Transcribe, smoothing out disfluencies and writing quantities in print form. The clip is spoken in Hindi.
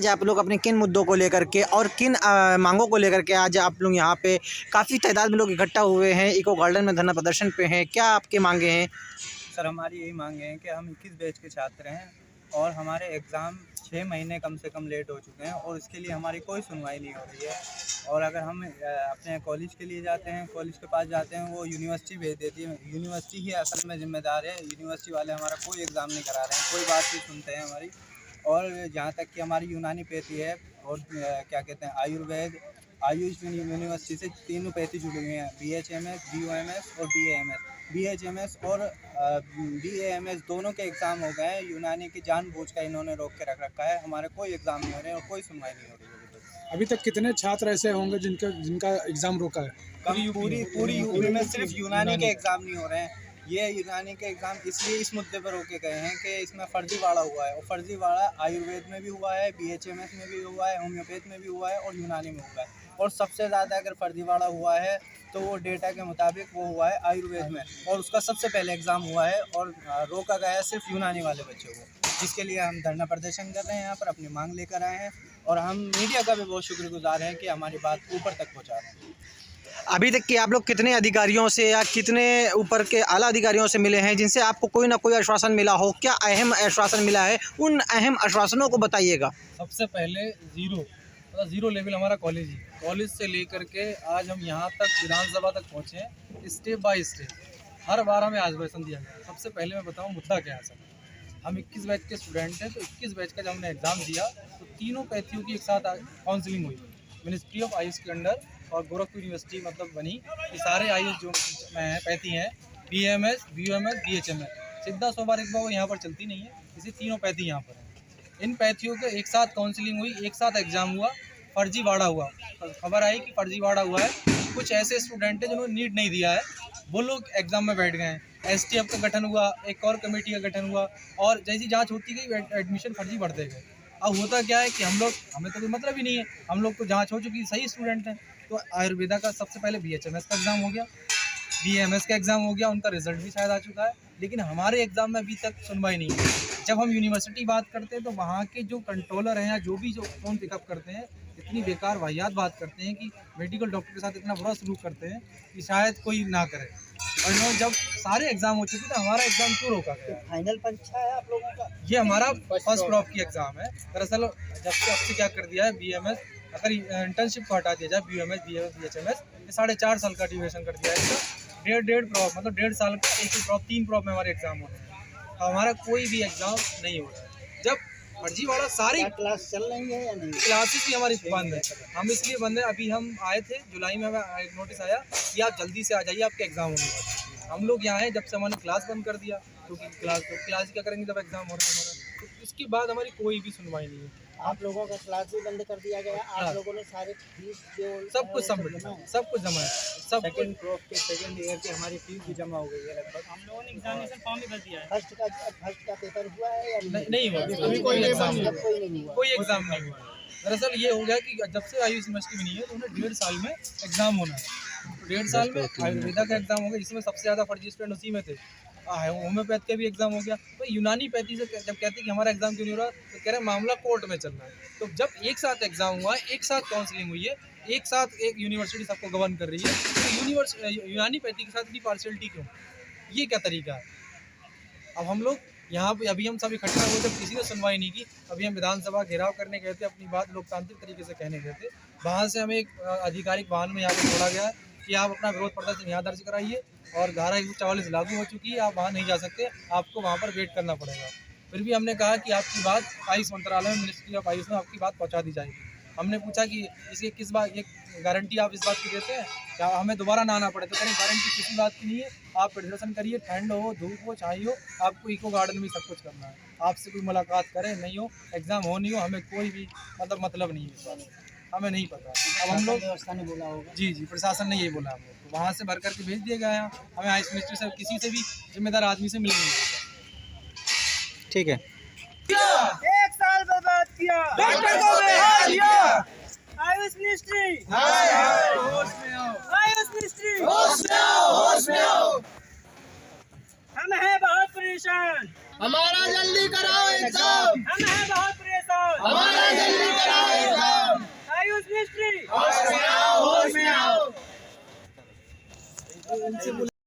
आज आप लोग अपने किन मुद्दों को लेकर के और किन मांगों को लेकर के आज आप लोग यहाँ पे काफ़ी तादाद में लोग इकट्ठा हुए हैं, इको गार्डन में धरना प्रदर्शन पे हैं? क्या आपकी मांगे हैं? सर, हमारी यही मांगे हैं कि हम 21 बैच के छात्र हैं और हमारे एग्ज़ाम 6 महीने कम से कम लेट हो चुके हैं और इसके लिए हमारी कोई सुनवाई नहीं हो रही है। और अगर हम अपने कॉलेज के लिए जाते हैं, कॉलेज के पास जाते हैं, वो यूनिवर्सिटी भेज देती है। यूनिवर्सिटी ही असल में ज़िम्मेदार है। यूनिवर्सिटी वाले हमारा कोई एग्ज़ाम नहीं करा रहे हैं, कोई बात नहीं सुनते हैं हमारी। और जहाँ तक कि हमारी यूनानी पैथी है और क्या कहते हैं आयुर्वेद, आयुष यूनिवर्सिटी से तीनों पैथी जुड़ी हुई हैं, BHMS, BOMS और BAMS। BHMS और BAMS दोनों के एग्ज़ाम हो गए हैं। यूनानी की जानबूझकर इन्होंने रोक के रख रखा है। हमारे कोई एग्ज़ाम नहीं हो रहे हैं और कोई सुनवाई नहीं हो रही है। अभी तक कितने छात्र ऐसे होंगे जिनका एग्ज़ाम रोका है? पूरी यूपी में सिर्फ यूनानी के एग्ज़ाम नहीं हो रहे हैं। ये यूनानी के एग्ज़ाम इसलिए इस मुद्दे पर रोके गए हैं कि इसमें फर्जीवाड़ा हुआ है और फर्जीवाड़ा आयुर्वेद में भी हुआ है, BHMS में भी हुआ है, होम्योपैथ में भी हुआ है और यूनानी में हुआ है। और सबसे ज़्यादा अगर फर्जीवाड़ा हुआ है तो वो डेटा के मुताबिक वो हुआ है आयुर्वेद में और उसका सबसे पहले एग्ज़ाम हुआ है और रोका गया है सिर्फ यूनानी वाले बच्चों को, जिसके लिए हम धरना प्रदर्शन कर रहे हैं, यहाँ पर अपनी मांग लेकर आए हैं। और हम मीडिया का भी बहुत शुक्रगुजार हैं कि हमारी बात ऊपर तक पहुँचा रहे हैं। अभी तक कि आप लोग कितने अधिकारियों से या कितने ऊपर के आला अधिकारियों से मिले हैं जिनसे आपको कोई ना कोई आश्वासन मिला हो? क्या अहम आश्वासन मिला है? उन अहम आश्वासनों को बताइएगा। सबसे पहले ज़ीरो लेवल हमारा कॉलेज ही, कॉलेज से लेकर के आज हम यहाँ तक विधानसभा तक पहुँचे हैं, स्टेप बाय स्टेप हर बार हमें आश्वासन दिया गया। सबसे पहले मैं बताऊँ मुद्दा क्या है। सर, हम 21 बैच के स्टूडेंट हैं, तो 21 बैच का जब हमने एग्ज़ाम दिया तो तीनों पैथियों की एक साथ काउंसलिंग हुई मिनिस्ट्री ऑफ आयुष के अंडर और गोरखपुर यूनिवर्सिटी मतलब बनी कि सारे आयुष जो पैथी हैं BAMS, BOMS, BHMS सीधा 100 बार एक बार वो यहाँ पर चलती नहीं है, इसी तीनों पैथी यहाँ पर हैं। इन पैथियों के एक साथ काउंसलिंग हुई, एक साथ एग्ज़ाम हुआ, फर्जीवाड़ा हुआ। खबर आई कि फर्जीवाड़ा हुआ है। कुछ ऐसे स्टूडेंट हैं जिन्होंने नीट नहीं दिया है, वो लोग एग्ज़ाम में बैठ गए हैं। STF का गठन हुआ, एक और कमेटी का गठन हुआ और जैसी जाँच होती गई एडमिशन फर्जी बढ़ते गए। अब होता क्या है कि हमें तो कोई मतलब ही नहीं है, हम लोग को जाँच हो चुकी, सही स्टूडेंट हैं। तो आयुर्वेदा का सबसे पहले BHMS का एग्ज़ाम हो गया, BAMS का एग्ज़ाम हो गया, उनका रिजल्ट भी शायद आ चुका है, लेकिन हमारे एग्ज़ाम में अभी तक सुनवाई नहीं है। जब हम यूनिवर्सिटी बात करते हैं तो वहाँ के जो कंट्रोलर हैं या जो फ़ोन पिकअप करते हैं, इतनी बेकार वाहियात बात करते हैं कि मेडिकल डॉक्टर के साथ इतना बुरा सलूक करते हैं कि शायद कोई ना करे। और इन्होंने जब सारे एग्ज़ाम हो चुके तो हमारा एग्ज़ाम क्यों रोका गया? फाइनल परीक्षा है आप लोगों का? ये हमारा फर्स्ट प्रॉप की एग्ज़ाम है। दरअसल जब से अब से क्या कर दिया है BMS, अगर इंटर्नशिप को हटा दिया जाए BOMS, BHMS, ये 4.5 साल का ड्यूरेशन कर दिया है इसका। डेढ़ प्रॉप मतलब 1.5 साल का एक प्रॉप 3 प्रॉप में हमारे एग्ज़ाम होने हैं। तो हमारा कोई भी एग्ज़ाम नहीं हो रहा है। जब फर्जीवाड़ा सारी क्लास चल रही है या नहीं? क्लासेस भी हमारी बंद है। हम इसलिए बंद है, अभी हम आए थे जुलाई में, हमें नोटिस आया कि आप जल्दी से आ जाइए, आपके एग्ज़ाम होने वाले। हम लोग यहाँ हैं जब से हमने क्लास बंद कर दिया, क्योंकि क्लास क्या करेंगे जब एग्ज़ाम हो रहा है हमारा। तो इसके बाद हमारी कोई भी सुनवाई नहीं है। आप लोगों का क्लास भी बंद कर दिया गया। आप लोगों ने सारे फीस जो सब कुछ सबमिट, सब कुछ जमा है, सब सेकंड प्रॉप के सेकंड ईयर की हमारी फीस भी जमा हो गई है लगभग। हम लोगों ने एग्जामिनेशन फॉर्म भी भर दिया है। फर्स्ट का पेपर हुआ है या नहीं हुआ? अभी कोई एग्ज़ाम नहीं हुआ। कोई एग्ज़ाम नहीं हुआ। दरअसल ये हो गया कि जब से आयुष यूनिवर्सिटी बनी है तो उन्हें 1.5 साल में एग्ज़ाम होना है। तो 1.5 साल में आयुर्वेदा का एग्ज़ाम हो गया, जिसमें सबसे ज़्यादा फर्जी स्टूडेंट उसी में थे। होम्योपैथ का भी एग्ज़ाम हो गया। तो यूनानी पैथी से जब कहते हैं कि हमारा एग्ज़ाम क्यों नहीं हो रहा, तो कह रहे हैं मामला कोर्ट में चल रहा है। तो जब एक साथ एग्ज़ाम हुआ है, एक साथ काउंसलिंग हुई है, एक साथ एक यूनिवर्सिटी सबको गवर्न कर रही है, तो यूनानी पैथी के साथ इतनी पार्शियलिटी क्यों? ये क्या तरीका है? अब हम लोग यहाँ पे अभी हम सब इकट्ठा हुए थे, किसी ने सुनवाई नहीं की। अभी हम विधानसभा घेराव करने गए थे, अपनी बात लोकतांत्रिक तरीके से कहने गए थे। वहाँ से हमें एक आधिकारिक वाहन में यहाँ पर छोड़ा गया है कि आप अपना विरोध प्रदर्शन यहाँ दर्ज कराइए और धारा 144 लागू हो चुकी है, आप वहाँ नहीं जा सकते, आपको वहाँ पर वेट करना पड़ेगा। फिर भी हमने कहा कि आपकी बात आयुष मंत्रालय में, मिनिस्ट्री ऑफ आयुष में आपकी बात पहुँचा दी जाएगी। हमने पूछा कि इसके किस बात, ये गारंटी आप इस बात की देते हैं क्या हमें दोबारा ना आना पड़े? तो कहीं गारंटी किसी बात की नहीं है, आप प्रदर्शन करिए, ठंड हो, धूप हो, छाई हो, आपको इको गार्डन में सब कुछ करना है। आपसे कोई मुलाकात करे नहीं हो, एग्ज़ाम हो नहीं हो, हमें कोई भी मतलब नहीं है इस बात में, हमें नहीं पता। अब हम लोग व्यवस्था ने बोला होगा। जी, प्रशासन ने यही बोला हम लोग को, वहाँ से भर करके भेज दिया गया है। हमें आयुष मिनिस्ट्री से किसी से भी जिम्मेदार आदमी से मिलने नहीं दिया। ठीक है। 1 साल बर्बाद किया, डॉक्टर को बेहाल किया। आयुष मिनिस्ट्री होश में आओ, आयुष मिनिस्ट्री होश में आओ, होश में आओ। हम हैं बहुत परेशान, हमारा जल्दी कराओ एग्जाम, हम हैं बहुत परेशान, हमारा जल्दी इनसे